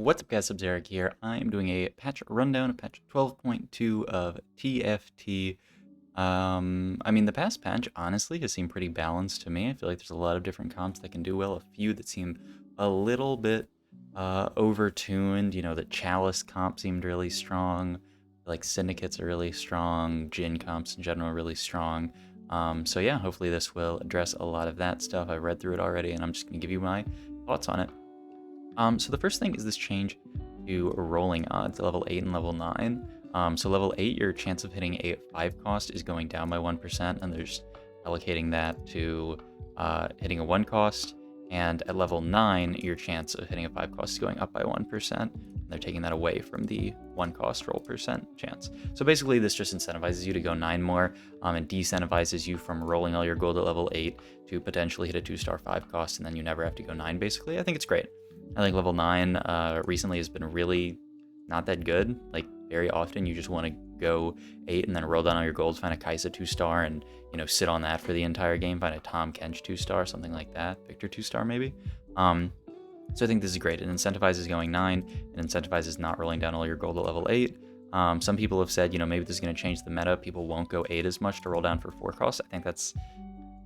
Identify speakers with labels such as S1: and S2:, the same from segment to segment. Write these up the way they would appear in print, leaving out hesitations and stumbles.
S1: What's up guys, Zyra here. I am doing a patch rundown of patch 12.2 of TFT. I mean, the past patch honestly has seemed pretty balanced to me. I feel like there's a lot of different comps that can do well, a few that seem a little bit overtuned. You know, the Chalice comp seemed really strong, like Syndicates are really strong, Jhin comps in general are really strong. So yeah, hopefully this will address a lot of that stuff. I've read through it already and I'm just going to give you my thoughts on it. So the first thing is this change to rolling odds, level 8 and level 9. So level 8, your chance of hitting a 5 cost is going down by 1%, and there's allocating that to hitting a 1 cost. And at level 9, your chance of hitting a 5 cost is going up by 1%. And they're taking that away from the 1 cost roll percent chance. So basically, this just incentivizes you to go 9 more, and decentivizes you from rolling all your gold at level 8 to potentially hit a 2-star 5 cost, and then you never have to go 9, basically. I think it's great. I think level 9 recently has been really not that good. Like, very often you just want to go 8 and then roll down all your gold, find a Kai'Sa 2-star, and, you know, sit on that for the entire game, find a Tom Kench 2-star, something like that, Victor 2-star maybe. So I think this is great. It incentivizes going 9, it incentivizes not rolling down all your gold at level 8. Some people have said, you know, maybe this is going to change the meta, people won't go 8 as much to roll down for 4 costs.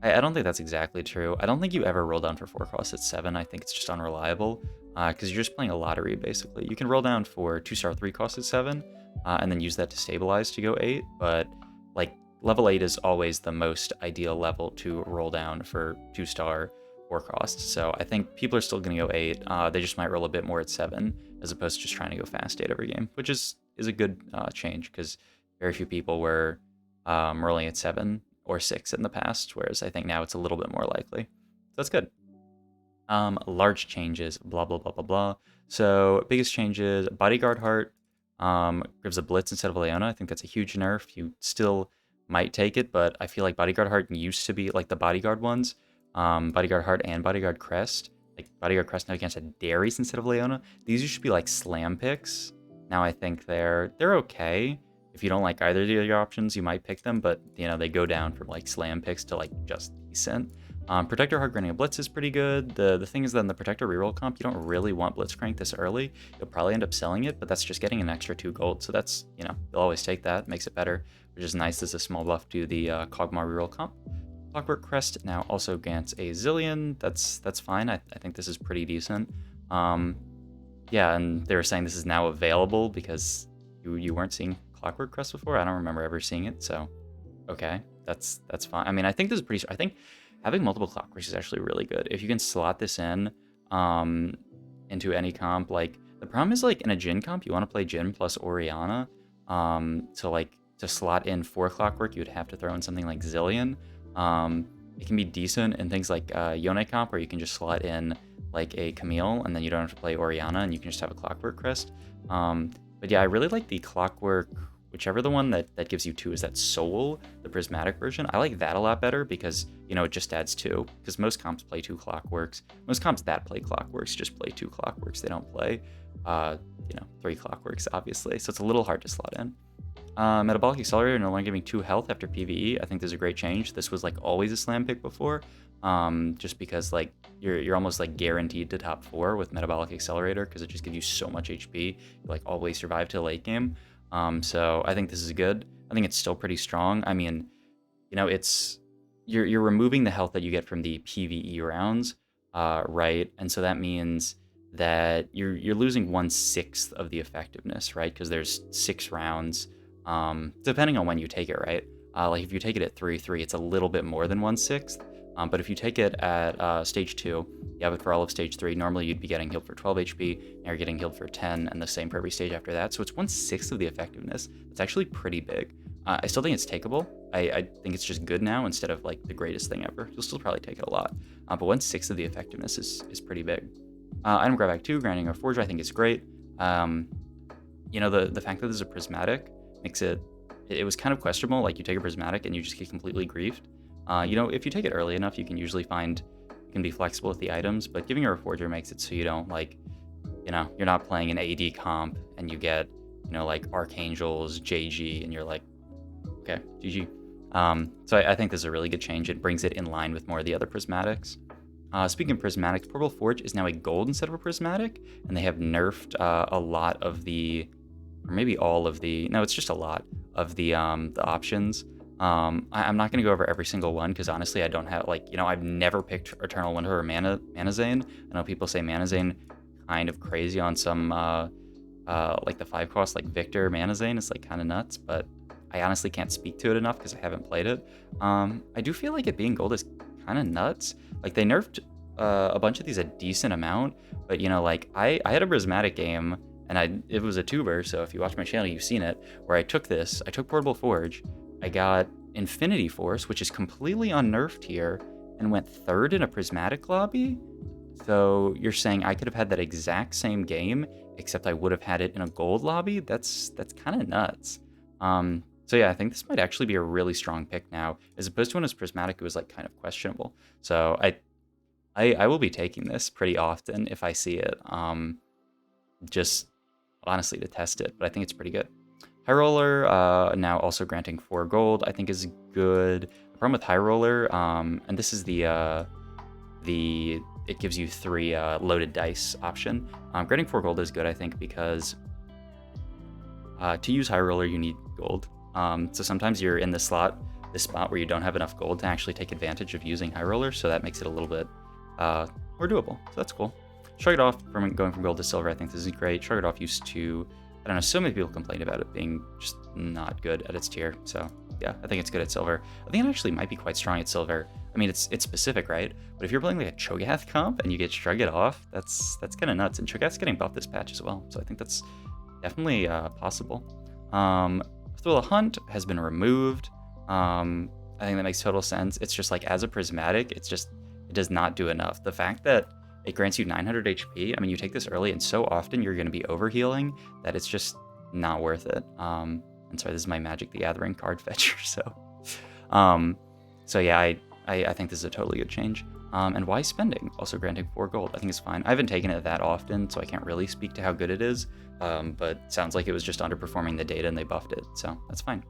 S1: I don't think that's exactly true. I don't think you ever roll down for 4 costs at 7. I think it's just unreliable because you're just playing a lottery, basically. You can roll down for 2-star 3 costs at 7 and then use that to stabilize to go 8. But like level 8 is always the most ideal level to roll down for 2-star 4 costs. So I think people are still going to go 8. They just might roll a bit more at 7 as opposed to just trying to go fast 8 every game, which is a good change because very few people were rolling at 7 or 6 in the past, whereas I think now it's a little bit more likely. So that's good. Large changes, blah, blah, blah, blah, blah. So biggest changes, Bodyguard Heart gives a Blitz instead of Leona. I think that's a huge nerf. You still might take it, but I feel like Bodyguard Heart used to be like the Bodyguard ones, Bodyguard Heart and Bodyguard Crest. Like Bodyguard Crest now against a Darius instead of Leona. These used to be like slam picks. Now I think they're okay. If you don't like either of the other options, you might pick them, but, you know, they go down from, like, slam picks to, like, just decent. Protector Heart granting a Blitz is pretty good. The thing is that in the Protector reroll comp, you don't really want Blitzcrank this early. You'll probably end up selling it, but that's just getting an extra 2 gold, so that's, you know, you'll always take that. Makes it better, which is nice as a small buff to the Kog'Maw reroll comp. Clockwork Crest now also grants a Zillion. That's fine. I think this is pretty decent. Yeah, and they were saying this is now available because you weren't seeing Clockwork Crest before. I don't remember ever seeing it, so okay, that's fine. I mean, I think this is pretty. I think having multiple Clockworks is actually really good. If you can slot this in into any comp, like the problem is like in a Jhin comp, you want to play Jhin plus Orianna. So like to slot in 4 Clockwork, you'd have to throw in something like Zillion. It can be decent in things like Yone comp, where you can just slot in like a Camille, and then you don't have to play Orianna, and you can just have a Clockwork Crest. But yeah, I really like the Clockwork, whichever the one that gives you 2 is that Soul, the prismatic version. I like that a lot better because, you know, it just adds 2. Because most comps play 2 Clockworks. Most comps that play Clockworks just play 2 Clockworks. They don't play, you know, 3 Clockworks, obviously. So it's a little hard to slot in. Metabolic Accelerator no longer giving 2 health after PvE. I think this is a great change. This was like always a slam pick before, just because like you're almost like guaranteed to top 4 with Metabolic Accelerator because it just gives you so much HP. You like always survive to late game. So I think this is good. I think it's still pretty strong. I mean, you know, you're removing the health that you get from the PvE rounds, right? And so that means that you're losing 1/6 of the effectiveness, right? Because there's 6 rounds. Depending on when you take it, right? Like if you take it at 3/3, it's a little bit more than 1/6. But if you take it at stage 2, you have it for all of stage 3. Normally you'd be getting healed for 12 HP, now you're getting healed for 10, and the same for every stage after that. So it's 1/6 of the effectiveness. It's actually pretty big. I still think it's takeable. I think it's just good now instead of like the greatest thing ever. You'll still probably take it a lot. But 1/6 of the effectiveness is pretty big. Item Grab Back 2, granting a Forger, I think is great. You know, the fact that this is a prismatic makes it was kind of questionable. Like you take a prismatic and you just get completely griefed. You know, if you take it early enough, you can usually you can be flexible with the items, but giving her a Forger makes it so you don't like, you know, you're not playing an AD comp and you get, you know, like Archangels, JG, and you're like, okay, GG. So I think this is a really good change. It brings it in line with more of the other prismatics. Speaking of prismatics, Portable Forge is now a gold instead of a prismatic, and they have nerfed a lot of the, or maybe all of the, no, it's just a lot of the options. I'm not going to go over every single one because honestly, I don't have, like, you know, I've never picked Eternal Winter or Mana Zane. I know people say Mana Zane kind of crazy on some, like the 5 cost, like Victor Mana Zane is like kind of nuts, but I honestly can't speak to it enough because I haven't played it. I do feel like it being gold is kind of nuts. Like they nerfed a bunch of these a decent amount, but you know, like I had a prismatic game and it was a tuber, so if you watch my channel, you've seen it, where I took Portable Forge, I got Infinity Force, which is completely unnerfed here, and went 3rd in a prismatic lobby. So you're saying I could have had that exact same game, except I would have had it in a gold lobby? That's kind of nuts. So yeah, I think this might actually be a really strong pick now, as opposed to when it was prismatic, it was like kind of questionable. So I will be taking this pretty often if I see it, just honestly to test it, but I think it's pretty good. High Roller, now also granting 4 gold, I think is good. The problem with High Roller, and this is it gives you 3 loaded dice option. Granting 4 gold is good, I think, because to use High Roller, you need gold. So sometimes you're in this spot where you don't have enough gold to actually take advantage of using High Roller, so that makes it a little bit more doable. So that's cool. Shrug It Off, from going from gold to silver, I think this is great. Shrug It Off used to, I don't know, so many people complain about it being just not good at its tier. So yeah, I think it's good at silver. I think it actually might be quite strong at silver. I mean, it's specific, right? But if you're playing like a Cho'Gath comp and you get Shrug It Off, that's kind of nuts. And Cho'Gath's getting buffed this patch as well, so I think that's definitely possible. Thrill of Hunt has been removed. I think that makes total sense. It's just like as a prismatic, it does not do enough. The fact that it grants you 900 HP, I mean, you take this early and so often you're going to be overhealing that it's just not worth it. And sorry, this is my Magic the Gathering card fetcher, so yeah, I think this is a totally good change. And why spending? Also granting 4 gold, I think is fine. I haven't taken it that often, so I can't really speak to how good it is, but sounds like it was just underperforming the data and they buffed it, so that's fine.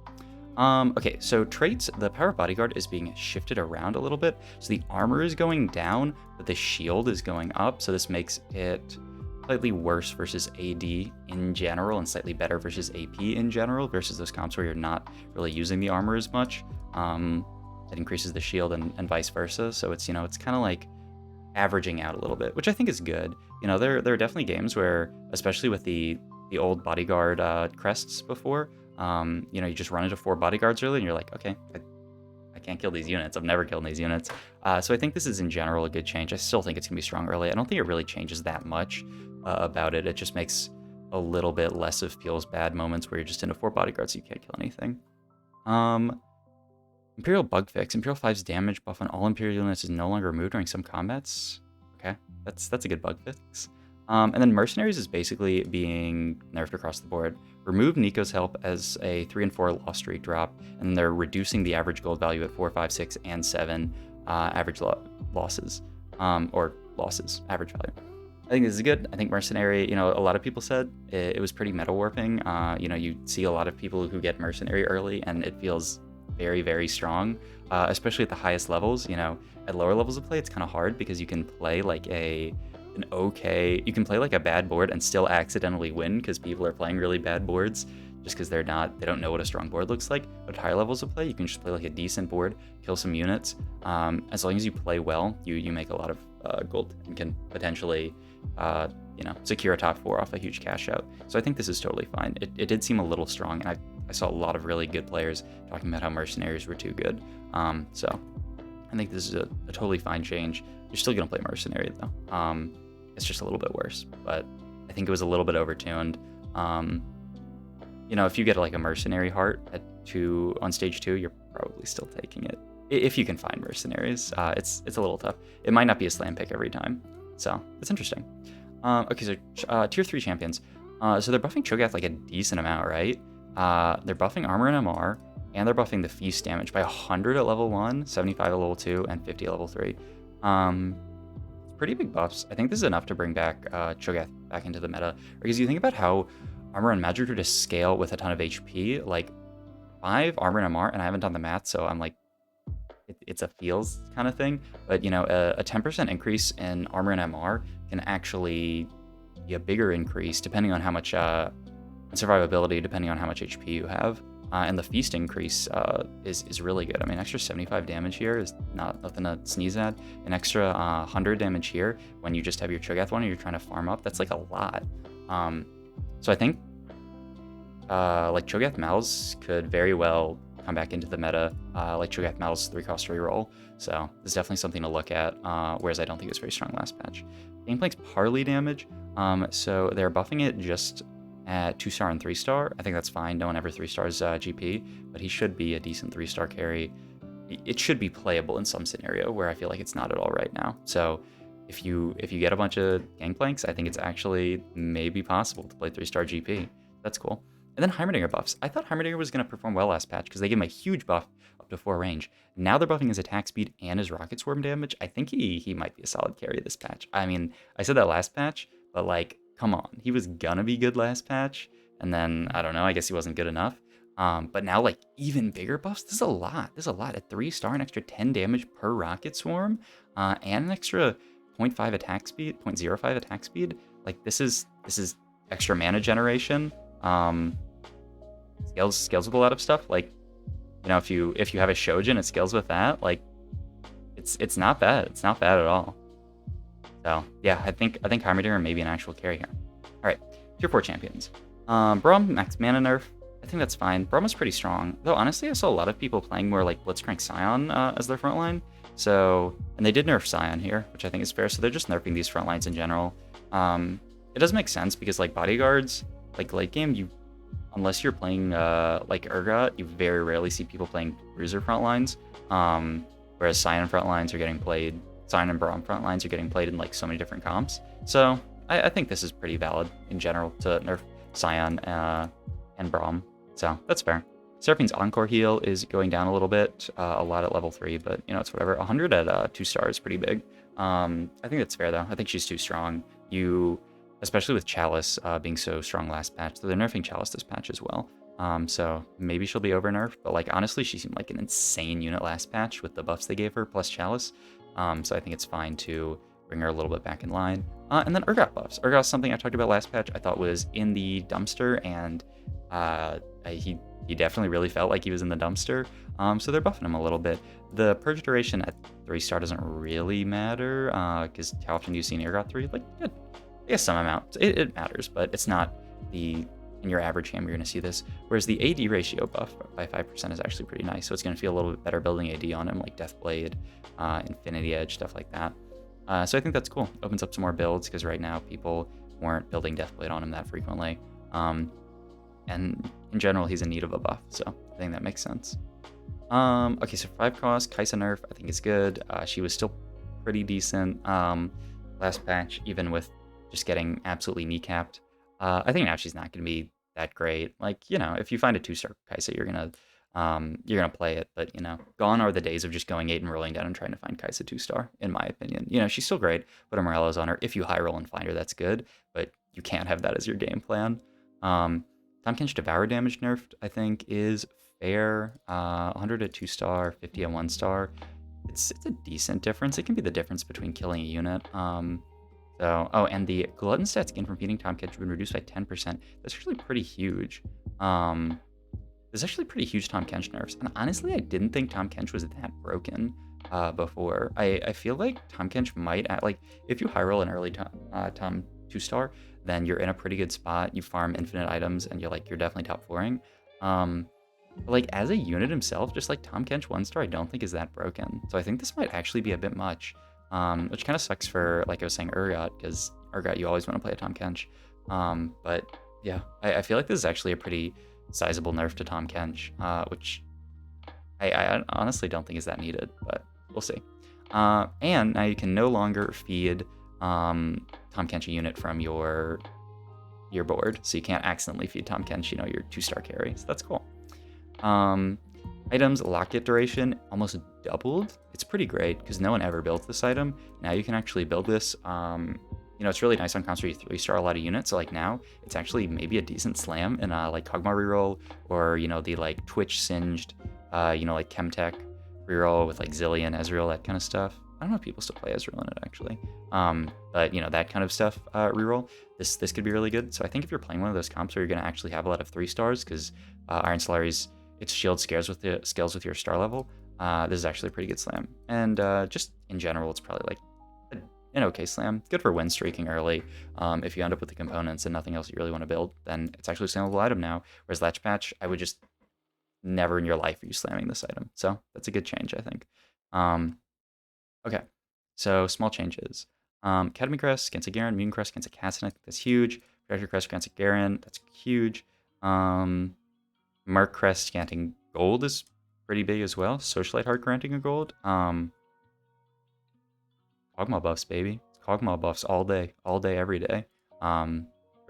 S1: Okay, so traits, the power of Bodyguard is being shifted around a little bit. So the armor is going down, but the shield is going up. So this makes it slightly worse versus AD in general and slightly better versus AP in general versus those comps where you're not really using the armor as much. It increases the shield and vice versa. So it's, you know, it's kind of like averaging out a little bit, which I think is good. You know, there are definitely games where, especially with the old Bodyguard crests before, you know, you just run into 4 bodyguards early and you're like, okay, I can't kill these units. I've never killed these units. So I think this is in general a good change. I still think it's going to be strong early. I don't think it really changes that much about it. It just makes a little bit less of feels bad moments where you're just into 4 bodyguards so you can't kill anything. Imperial Bug Fix. Imperial 5's damage buff on all Imperial units is no longer removed during some combats. Okay, that's a good bug fix. And then Mercenaries is basically being nerfed across the board. Remove Nico's help as a 3 and 4 loss streak drop, and they're reducing the average gold value at 4, 5, 6, and 7 average losses, or losses, average value. I think this is good. I think Mercenary, you know, a lot of people said it was pretty meta warping. You know, you see a lot of people who get Mercenary early, and it feels very, very strong, especially at the highest levels. You know, at lower levels of play, it's kind of hard because you can play like you can play like a bad board and still accidentally win because people are playing really bad boards just because they don't know what a strong board looks like. But at higher levels of play, you can just play like a decent board, kill some units. As long as you play well, you make a lot of gold and can potentially, you know, secure a top 4 off a huge cash out. So I think this is totally fine. It did seem a little strong, and I saw a lot of really good players talking about how Mercenaries were too good. So I think this is a totally fine change. You're still going to play Mercenary, though. It's just a little bit worse, but I think it was a little bit overtuned. You know, if you get like a Mercenary heart at 2 on stage 2, you're probably still taking it. If you can find Mercenaries, it's a little tough. It might not be a slam pick every time, so it's interesting. Okay, so tier 3 champions. So they're buffing Cho'Gath like a decent amount, right? They're buffing armor and MR, and they're buffing the feast damage by 100 at level 1, 75 at level 2, and 50 at level 3. Pretty big buffs. I think this is enough to bring back Cho'Gath back into the meta. Because you think about how armor and magic are to scale with a ton of HP, like 5 armor and MR, and I haven't done the math, so I'm like, it's a feels kind of thing. But, you know, a 10% increase in armor and MR can actually be a bigger increase depending on how much survivability, depending on how much HP you have. And the feast increase is really good. I mean, extra 75 damage here is nothing to sneeze at. An extra 100 damage here when you just have your Cho'Gath one and you're trying to farm up, that's like a lot. So I think like Cho'Gath Mals could very well come back into the meta, like Cho'Gath Mal's 3-cost reroll. So this is definitely something to look at, whereas I don't think it was very strong last patch. Gangplank's parley damage, so they're buffing it just at 2-star and 3-star. I think that's fine. No one ever 3-stars GP, but he should be a decent 3-star carry. It should be playable in some scenario where I feel like it's not at all right now. So if you get a bunch of Gangplanks, I think it's actually maybe possible to play 3-star GP. That's cool. And then Heimerdinger buffs. I thought Heimerdinger was going to perform well last patch because they gave him a huge buff up to 4 range. Now they're buffing his attack speed and his rocket swarm damage. I think he might be a solid carry this patch. I mean, I said that last patch, but like, come on. He was gonna be good last patch, and then, I don't know, I guess he wasn't good enough. But now, like, even bigger buffs? This is a lot. This is a lot. At 3-star, an extra 10 damage per rocket swarm, and an extra 0.5 attack speed, 0.05 attack speed. Like, this is extra mana generation. Scales with a lot of stuff. Like, you know, if you have a Shojin, it scales with that. Like, it's not bad. It's not bad at all. So yeah, I think Heimerdinger may be an actual carry here. All right, tier 4 champions. Braum, max mana nerf. I think that's fine. Braum is pretty strong, though. Honestly, I saw a lot of people playing more like Blitzcrank Scion as their front line. So, and they did nerf Scion here, which I think is fair. So they're just nerfing these front lines in general. It does make sense because like bodyguards, like late game, unless you're playing like Urgot, you very rarely see people playing bruiser front lines. Whereas Scion front lines are getting played. Scion and Braum front lines are getting played in like so many different comps. So I think this is pretty valid in general to nerf Scion and Braum. So that's fair. Seraphine's Encore heal is going down a little bit, a lot at level 3, but you know, it's whatever. 100 at 2 stars is pretty big. I think that's fair though. I think she's too strong. Especially with Chalice being so strong last patch, so they're nerfing Chalice this patch as well. So maybe she'll be over nerfed, but like honestly, she seemed like an insane unit last patch with the buffs they gave her plus Chalice. So I think it's fine to bring her a little bit back in line. And then Urgot buffs. Urgot's something I talked about last patch I thought was in the dumpster, and he definitely really felt like he was in the dumpster. So they're buffing him a little bit. The purge duration at 3-star doesn't really matter, because how often do you see an Urgot 3? Like, I guess some amount. It matters, but it's not in your average ham you're going to see this. Whereas the AD ratio buff by 5% is actually pretty nice, so it's going to feel a little bit better building AD on him, like Deathblade, Infinity Edge, stuff like that. So I think that's cool. Opens up some more builds, because right now people weren't building Deathblade on him that frequently. And in general, he's in need of a buff, so I think that makes sense. Okay, so 5-cost, Kai'Sa nerf, I think is good. She was still pretty decent last patch, even with just getting absolutely kneecapped. I think now she's not going to be that great. Like, you know, if you find a 2-star Kai'Sa, you're gonna play it. But, you know, gone are the days of just going 8 and rolling down and trying to find Kai'Sa 2-star, in my opinion. You know, she's still great, put a Morello's on her. If you high roll and find her, that's good, but you can't have that as your game plan. Tahm Kench Devour damage nerfed, I think, is fair. 100 at 2-star, 50 at 1-star. It's a decent difference. It can be the difference between killing a unit. And the glutton stats gained from feeding Tahm Kench have been reduced by 10%. That's actually pretty huge. There's actually pretty huge Tahm Kench nerfs. And honestly, I didn't think Tahm Kench was that broken before. I feel like Tahm Kench might, like, if you high roll an early Tahm 2-star, then you're in a pretty good spot. You farm infinite items, and you're definitely top 4ing. But like, as a unit himself, just like Tahm Kench 1-star, I don't think is that broken. So I think this might actually be a bit much. Which kind of sucks for, like I was saying, Urgot, because Urgot, you always want to play a Tahm Kench. But yeah, I feel like this is actually a pretty sizable nerf to Tahm Kench, which I honestly don't think is that needed, but we'll see. And now you can no longer feed Tahm Kench a unit from your board, so you can't accidentally feed Tahm Kench, you know, your 2-star carry, so that's cool. Items locket duration almost doubled. It's pretty great because no one ever built this item. Now you can actually build this. You know, it's really nice on comps where you 3-star a lot of units. So like now it's actually maybe a decent slam in like Kog'Maw reroll, or, you know, the like Twitch singed, you know, like Chemtech reroll with like Zillion, Ezreal, that kind of stuff. I don't know if people still play Ezreal in it actually. But you know, that kind of stuff, reroll. This could be really good. So I think if you're playing one of those comps where you're gonna actually have a lot of 3-stars, because Iron Solari's its shield scales with your star level, this is actually a pretty good slam. And just in general, it's probably like an okay slam. Good for win streaking early. If you end up with the components and nothing else you really want to build, then it's actually a slammable item now. Whereas Latch Patch, I would just never in your life are you slamming this item. So that's a good change, I think. Okay, so small changes. Academy Crest against a Garen, Mutant Crest against a Cassin, I think that's huge. Treasure Crest against a Garen, that's huge. Merc Crest granting gold is pretty big as well. Socialite Heart granting a gold. Kog'Maw buffs, baby. Kog'Maw buffs all day, every day.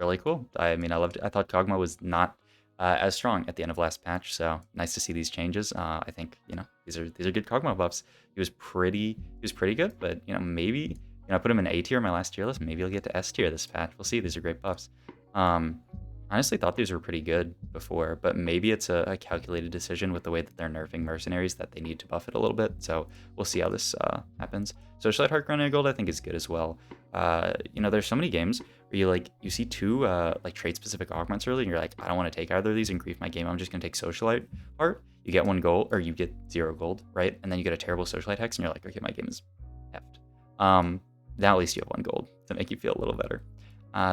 S1: Really cool. I mean, I loved it. I thought Kog'Maw was not as strong at the end of last patch, so nice to see these changes. I think, you know, these are good Kog'Maw buffs. He was pretty good, but you know, maybe, you know, I put him in A tier in my last tier list. Maybe he'll get to S tier this patch. We'll see. These are great buffs. Honestly thought these were pretty good before, but maybe it's a calculated decision with the way that they're nerfing mercenaries that they need to buff it a little bit. So we'll see how this happens. Socialite Heart granting gold I think is good as well. You know, there's so many games where you see two like trait specific augments early, and you're like, I don't want to take either of these and grief my game. I'm just gonna take Socialite Heart. You get 1 gold, or you get 0 gold, right? And then you get a terrible Socialite Hex, and you're like, okay, my game is effed. Now at least you have 1 gold to make you feel a little better.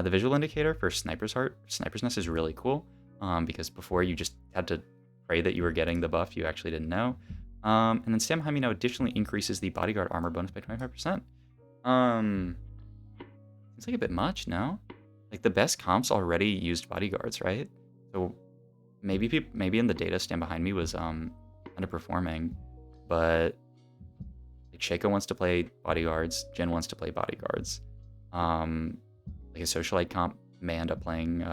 S1: The visual indicator for Sniper's Nest is really cool, because before you just had to pray that you were getting the buff you actually didn't know. And then Stand Behind Me now additionally increases the Bodyguard armor bonus by 25%. Seems like a bit much, no? Like the best comps already used Bodyguards, right? So maybe in the data Stand Behind Me was underperforming, but like Shaco wants to play Bodyguards, Jhin wants to play Bodyguards. Like a Socialite comp may end up playing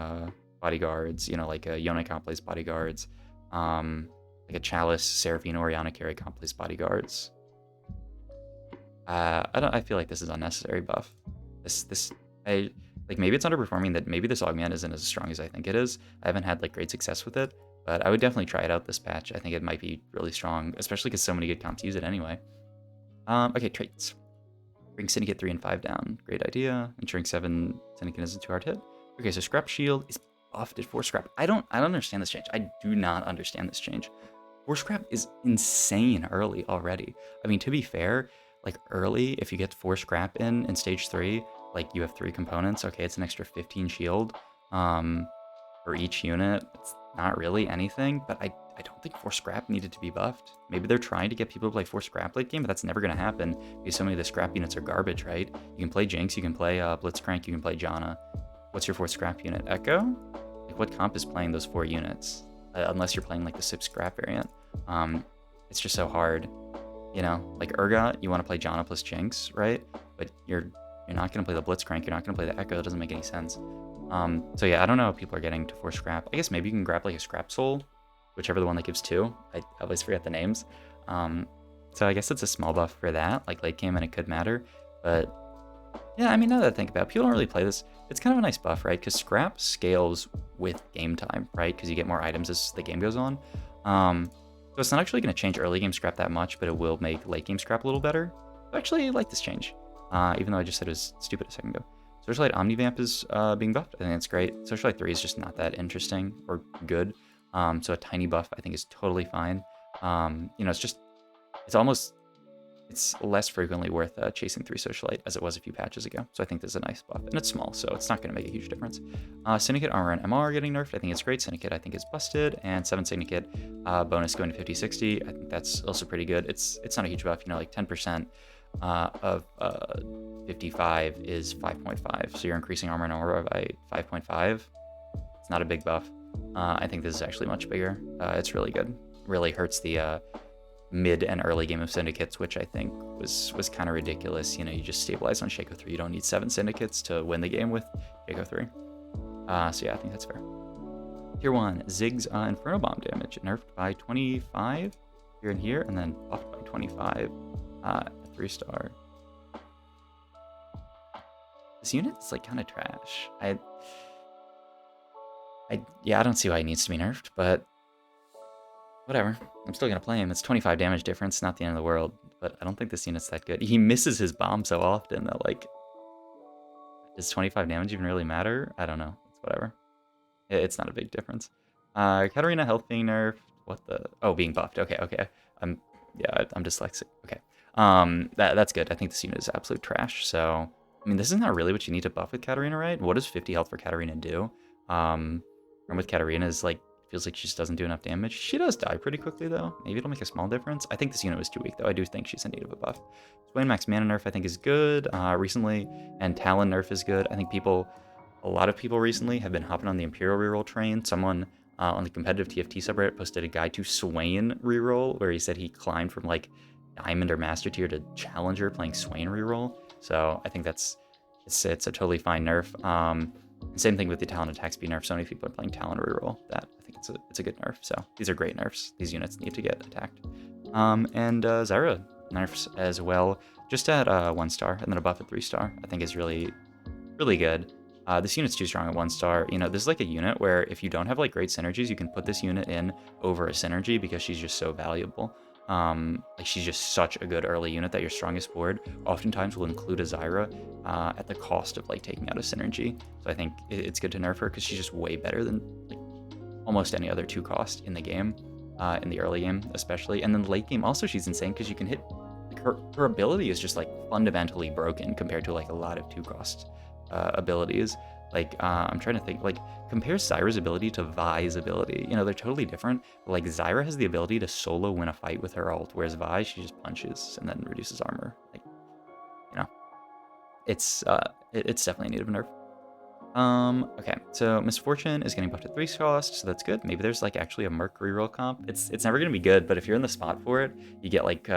S1: Bodyguards, you know, like a Yone comp plays Bodyguards. Like a Chalice, Seraphine, Orianna carry comp plays Bodyguards. I feel like this is unnecessary buff. Like maybe it's underperforming, that maybe this augment isn't as strong as I think it is. I haven't had like great success with it, but I would definitely try it out this patch. I think it might be really strong, especially because so many good comps use it anyway. Okay, traits. Bring Syndicate 3 and 5 down. Great idea. Ensuring 7 Syndicate isn't too hard hit. Okay, so Scrap Shield is buffed at 4 Scrap. I don't understand this change. I do not understand this change. 4 Scrap is insane early already. I mean, to be fair, like early, if you get 4 Scrap in stage 3, like you have 3 components. Okay, it's an extra 15 shield for each unit. It's not really anything, but I don't think 4 Scrap needed to be buffed. Maybe they're trying to get people to play 4 Scrap late game, but that's never going to happen because so many of the Scrap units are garbage, right? You can play Jinx, you can play Blitzcrank, you can play Janna. What's your 4 Scrap unit? Echo? Like what comp is playing those 4 units? Unless you're playing like the Sip Scrap variant. It's just so hard. You know, like Urgot, you want to play Janna plus Jinx, right? But you're not going to play the Blitzcrank, you're not going to play the Echo, it doesn't make any sense. So yeah, I don't know if people are getting to 4 Scrap. I guess maybe you can grab like a Scrap Soul, whichever the one that gives 2. I always forget the names. So I guess it's a small buff for that, like late game, and it could matter. But yeah, I mean, now that I think about it, people don't really play this. It's kind of a nice buff, right? Because Scrap scales with game time, right? Because you get more items as the game goes on. So it's not actually going to change early game Scrap that much, but it will make late game Scrap a little better. I actually like this change, even though I just said it was stupid a second ago. Socialite Omnivamp is being buffed. I think it's great. Socialite 3 is just not that interesting or good. So a tiny buff I think is totally fine. You know, it's less frequently worth chasing 3 Socialite as it was a few patches ago. So I think this is a nice buff, and it's small, so it's not going to make a huge difference. Syndicate Armor and MR getting nerfed. I think it's great. Syndicate I think is busted, and 7 Syndicate bonus going to 50-60. I think that's also pretty good. It's not a huge buff, you know, like 10% of 55 is 5.5. So you're increasing armor and aura by 5.5. It's not a big buff. I think this is actually much bigger. It's really good. Really hurts the mid and early game of Syndicates, which I think was kind of ridiculous. You know, you just stabilize on Shaco 3. You don't need 7 Syndicates to win the game with Shaco 3. So yeah, I think that's fair. Tier 1, Ziggs Inferno Bomb damage. Nerfed by 25 here and here, and then buffed by 25 at 3-star. This unit's like kind of trash. Yeah, I don't see why it needs to be nerfed, but Whatever. I'm still gonna play him. It's 25 damage difference, not the end of the world. But I don't think this unit's that good. He misses his bomb so often that, like, does 25 damage even really matter? I don't know. It's whatever. It's not a big difference. Katarina health being nerfed. What the? Oh, being buffed. Okay, okay. I'm dyslexic. Okay. That's good. I think this unit is absolute trash. So, I mean, this is not really what you need to buff with Katarina, right? What does 50 health for Katarina do? And with Katarina is like, feels like she just doesn't do enough damage. She does die pretty quickly though. Maybe it'll make a small difference. I think this unit was too weak though. I do think she's in need of a buff. Swain Max Mana nerf I think is good recently, and Talon nerf is good. I think a lot of people recently have been hopping on the Imperial reroll train. Someone on the competitive TFT subreddit posted a guide to Swain reroll where he said he climbed from like Diamond or Master tier to Challenger playing Swain reroll. So I think it's a totally fine nerf. Same thing with the Talon attack speed nerf. So many people are playing Talon reroll that I think it's a good nerf. So these are great nerfs. These units need to get attacked. And Zyra nerfs as well, just at 1 star, and then a buff at 3 star. I think is really good. This unit's too strong at 1 star. You know, this is like a unit where if you don't have like great synergies, you can put this unit in over a synergy because she's just so valuable. Like she's just such a good early unit that your strongest board oftentimes will include a Zyra at the cost of like taking out a synergy. So I think it's good to nerf her because she's just way better than like almost any other 2 cost in the game, in the early game especially. And then late game also she's insane because you can hit, like her ability is just like fundamentally broken compared to like a lot of 2 cost abilities. Like I'm trying to think, like compare Zyra's ability to Vi's ability. You know, they're totally different. But, like Zyra has the ability to solo win a fight with her ult, whereas Vi, she just punches and then reduces armor. Like, you know, it's definitely in need of a nerf. Okay, so Misfortune is getting buffed at 3 cost, so that's good. Maybe there's like actually a Merc reroll comp. It's never gonna be good, but if you're in the spot for it, you get like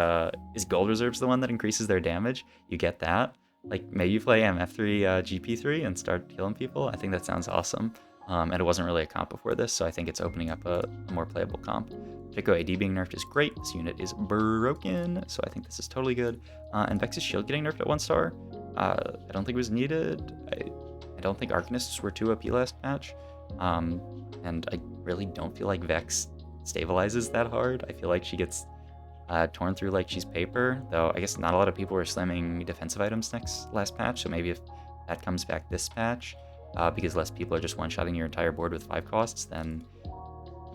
S1: is Gold Reserves the one that increases their damage? You get that. Like maybe you play MF3 GP3 and start healing people. I think that sounds awesome. And it wasn't really a comp before this, so I think it's opening up a more playable comp. Pico AD being nerfed is great. This unit is broken, so I think this is totally good. And Vex's shield getting nerfed at 1 star. I don't think it was needed. I don't think Arcanists were 2 OP last patch. And I really don't feel like Vex stabilizes that hard. I feel like she gets torn through like she's paper, though I guess not a lot of people were slamming defensive items last patch, so maybe if that comes back this patch, because less people are just one-shotting your entire board with 5 costs, then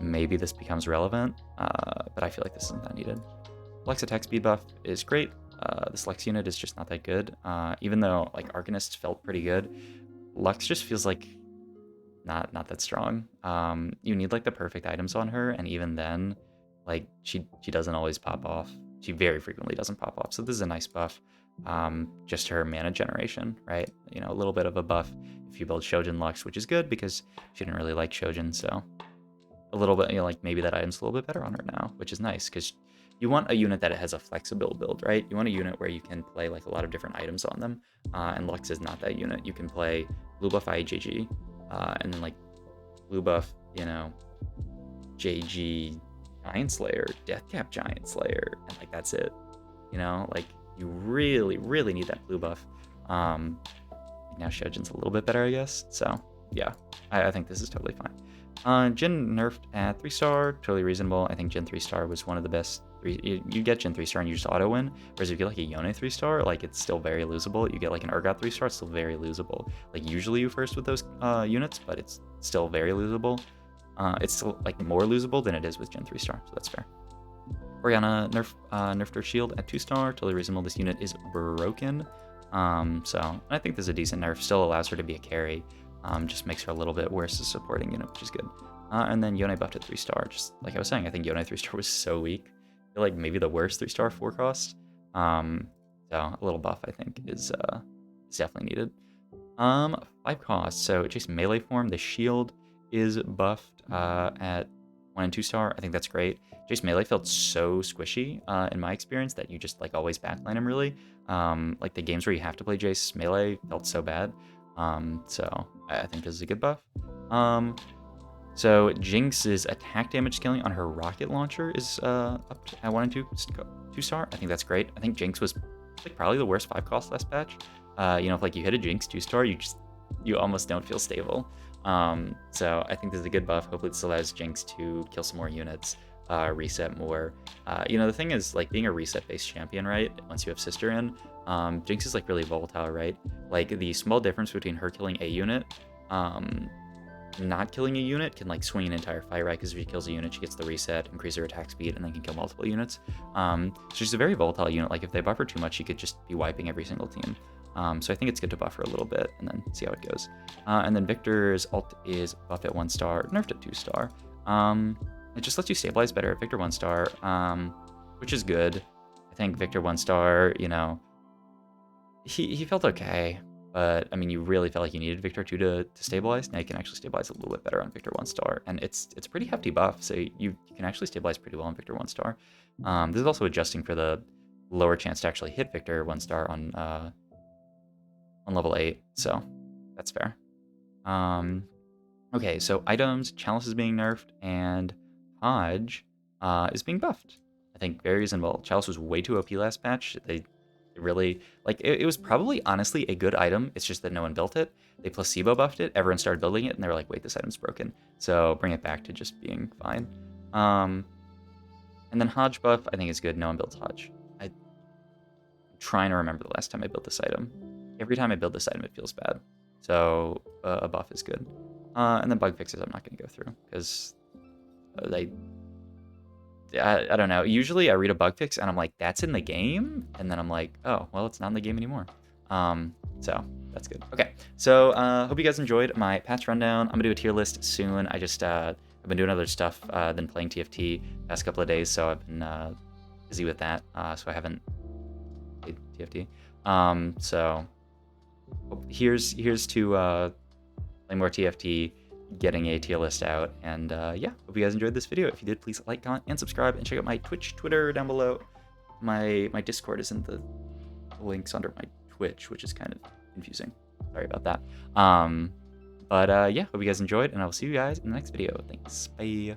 S1: maybe this becomes relevant, but I feel like this isn't that needed. Lux attack speed buff is great. This Lux unit is just not that good, even though like Arcanist felt pretty good. Lux just feels like not that strong. You need like the perfect items on her, and even then, like she doesn't always pop off. She very frequently doesn't pop off. So this is a nice buff. Just her mana generation, right? You know, a little bit of a buff if you build Shojin Lux, which is good because she didn't really like Shojin. So a little bit, you know, like maybe that item's a little bit better on her now, which is nice because you want a unit that has a flexible build, right? You want a unit where you can play like a lot of different items on them. And Lux is not that unit. You can play blue buff IJG, and then like blue buff, you know, JG Giant Slayer, Deathcap Giant Slayer, and like that's it. You know, like you really need that blue buff. Now Shojin's a little bit better, I guess. So yeah, I think this is totally fine. Jin nerfed at 3 star, totally reasonable. I think Jin 3 star was one of the best. You get Jin 3 star and you just auto win. Whereas if you get like a Yone 3 star, like it's still very losable. You get like an Urgot 3 star, it's still very losable. Like usually you first with those units, but it's still very losable. It's still like more losable than it is with Gen 3 star, so that's fair. Orianna nerfed her shield at 2 star, totally reasonable. This unit is broken. So I think this is a decent nerf, still allows her to be a carry. Just makes her a little bit worse as a supporting unit, which is good. And then Yone buffed at 3 star, just like I was saying, I think Yone 3 star was so weak. I feel like maybe the worst 3 star 4 cost. So a little buff I think is definitely needed. 5 costs, so just melee form, the shield is buffed at 1 and 2 star. I think that's great. Jace Melee felt so squishy in my experience that you just like always backline him really. Like the games where you have to play Jace Melee felt so bad. So I think this is a good buff. So Jinx's attack damage scaling on her rocket launcher is up at 1 and 2 star. I think that's great. I think Jinx was like probably the worst 5 cost last patch. You know, if like you hit a Jinx 2 star, you almost don't feel stable. So I think this is a good buff. Hopefully this allows Jinx to kill some more units. reset more. You know, the thing is, like, being a reset-based champion, right? Once you have Sister in, Jinx is, like, really volatile, right? Like, the small difference between her killing a unit, not killing a unit can, like, swing an entire fight, right? Because if she kills a unit, she gets the reset, increase her attack speed, and then can kill multiple units. So she's a very volatile unit. Like, if they buff her too much, she could just be wiping every single team. So I think it's good to buff her a little bit and then see how it goes. And then Victor's ult is buff at 1-star, nerfed at 2-star. It just lets you stabilize better at Victor 1-star, which is good. I think Victor 1-star, you know, he felt okay. But, I mean, you really felt like you needed Victor 2 to stabilize. Now you can actually stabilize a little bit better on Victor 1-star. And it's a pretty hefty buff, so you can actually stabilize pretty well on Victor 1-star. This is also adjusting for the lower chance to actually hit Victor 1-star on level 8, so that's fair. Okay, so items, Chalice is being nerfed, and Hodge is being buffed. I think very reasonable. Chalice was way too OP last patch. They really, like, it was probably honestly a good item. It's just that no one built it. They placebo buffed it. Everyone started building it, and they were like, wait, this item's broken. So bring it back to just being fine. And then Hodge buff, I think is good. No one builds Hodge. I'm trying to remember the last time I built this item. Every time I build this item, it feels bad. So a buff is good. And then bug fixes I'm not going to go through, because I don't know. Usually I read a bug fix and I'm like, that's in the game? And then I'm like, oh, well, it's not in the game anymore. So that's good. Okay, so hope you guys enjoyed my patch rundown. I'm going to do a tier list soon. I just I've been doing other stuff than playing TFT the past couple of days, so I've been busy with that. So I haven't played TFT. So here's to play more TFT, getting a tier list out, and yeah, hope you guys enjoyed this video. If you did, please like, comment, and subscribe, and check out my Twitch, Twitter down below. My Discord is in the links under my Twitch, which is kind of confusing. Sorry about that. But yeah, hope you guys enjoyed, and I will see you guys in the next video. Thanks. Bye.